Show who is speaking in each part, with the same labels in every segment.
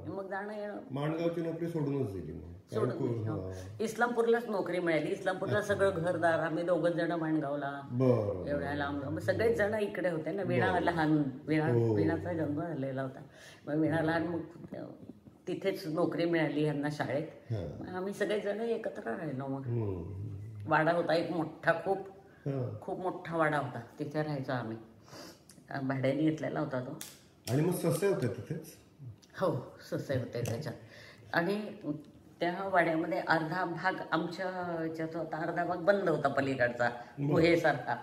Speaker 1: मग जाणं येणं.
Speaker 2: माणगावची नोकरी सोडूनच दिली
Speaker 1: सोडून इस्लामपूरलाच नोकरी मिळाली. इस्लामपूरला सगळं घरदार, आम्ही 2 जण माणगावला, एवढ्या लांब. सगळेच जण इकडे होते ना. वीणा लहान, वीणाचा जन्म झालेला होता. मग वीणा लहान, मग तिथेच नोकरी मिळाली यांना शाळेत. आम्ही सगळेजण एकत्र राहिलो. मग वाडा होता एक मोठा, खूप मोठा वाडा होता. तिथे राहायचो आम्ही. भाड्याने घेतलेला होता तो.
Speaker 2: आणि मग ससे होते तिथेच?
Speaker 1: हो, ससे होते त्याच्यात. आणि त्या वाड्यामध्ये अर्धा भाग आमच्या ह्याच्यात होता, अर्धा भाग बंद होता पलीकडचा, गुहेसारखा.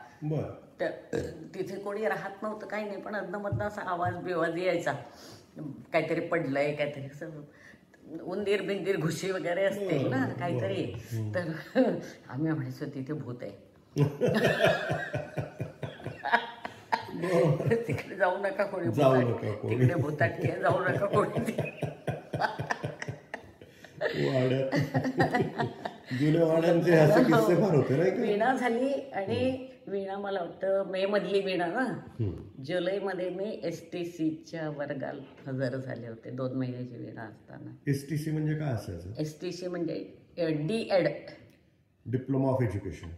Speaker 1: तिथे कोणी राहत नव्हतं, काही नाही. पण अधनमधनं असा आवाज बिवाज यायचा, काहीतरी पडलंय, काहीतरी असं उंदीर बिंदीर घुशी वगैरे असतील ना काहीतरी. तर आम्ही म्हणायचो तिथे भूत आहे. तिकडे जाऊ नका कोणी, तिकडे भूताटकी जाऊ नका कोणी.
Speaker 2: जुन्या वाड्यांचे असे किस्से फार होते ना.
Speaker 1: वीणा झाली. आणि वीणा मला वाटतं मे मधली वीणा ना, जुलैमध्ये मी STCच्या वर्गात हजर झाले होते 2 महिन्याची वीणा असताना.
Speaker 2: STC म्हणजे काय असायचं?
Speaker 1: STC म्हणजे DED,
Speaker 2: डिप्लोमा ऑफ एज्युकेशन.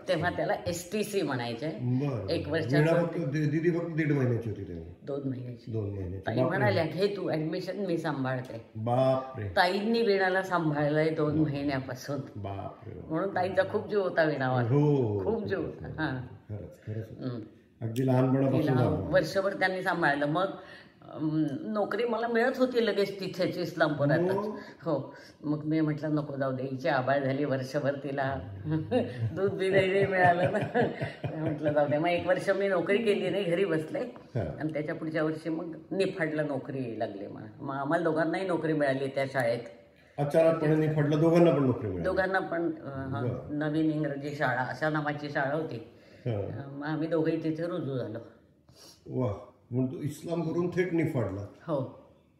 Speaker 1: तेव्हा त्याला STC म्हणायचे. 1 वर्षाचं.
Speaker 2: दीदी फक्त 1.5 महिन्याची होती तेव्हा.
Speaker 1: 2 महिन्याची.
Speaker 2: 2 महिन्याची.
Speaker 1: ताई म्हणाल्या, हे तू ऍडमिशन मी सांभाळते.
Speaker 2: बापरे.
Speaker 1: ताईंनी वीणाला सांभाळलंय 2 महिन्यापासून.
Speaker 2: बापरे.
Speaker 1: म्हणून ताईंचा खूप जीव होता वीणावर. खूप जीव होता.
Speaker 2: अगदी लहानपणापासून
Speaker 1: वर्षभर त्यांनी सांभाळलं. मग नोकरी मला मिळत होती लगेच तिथेच इस्लामपुरातच. हो. मग मी म्हटलं नको जाऊ दे, हिची आबाळ झाली वर्षभर, तिला दूध बी नाही मिळालं ना. म्हटलं जाऊ दे. मग 1 वर्ष मी नोकरी केली नाही, घरी बसले. आणि त्याच्या पुढच्या वर्षी मग निफाडला नोकरी लागली मला. मग आम्हाला दोघांनाही नोकरी मिळाली त्या शाळेत.
Speaker 2: अचानकपणे निफाडला दोघांना पण नोकरी मिळाली?
Speaker 1: दोघांना पण. नवीन इंग्रजी शाळा अशा नावाची शाळा होती. मग आम्ही दोघंही तिथे रुजू झालो.
Speaker 2: वा. म्हणून तू इस्लाम करून थेट निफाडला?
Speaker 1: हो.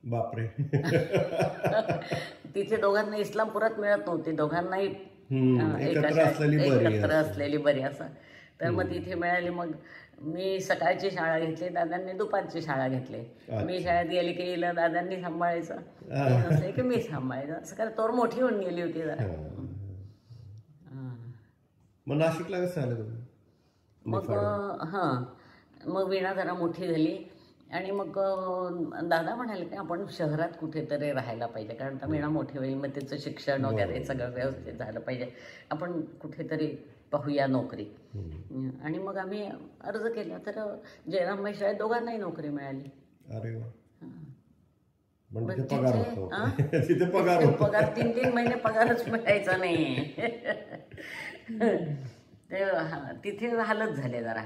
Speaker 2: बापरे.
Speaker 1: तिथे दोघांना इस्लामपुरात मिळत नव्हती. दोघांनाही
Speaker 2: एकत्र
Speaker 1: असलेली बरी असं. तर मग तिथे मिळाली. मग मी सकाळची शाळा घेतली, दादांनी दुपारची शाळा घेतली. मी शाळेत गेली की हिला दादांनी सांभाळायचं, नसले की मी सांभाळायचं. असं काय तोर मोठी होऊन गेली होती जरा.
Speaker 2: मग नाशिकला कसं आलं तुम्ही?
Speaker 1: मग मग वीणा जरा मोठी झाली. आणि मग दादा म्हणाले की आपण शहरात कुठेतरी राहायला पाहिजे, कारण आता वीणा मोठी होईल, मग त्याचं शिक्षण वगैरे सगळं व्यवस्थित झालं पाहिजे, आपण कुठेतरी पाहूया नोकरी. आणि मग आम्ही अर्ज केला. तर जयरामबाई शाळेत दोघांनाही नोकरी मिळाली.
Speaker 2: अरे वा. तिथे पगार
Speaker 1: 3 महिने पगारच मिळायचा नाही. ते तिथे हालत झाले जरा.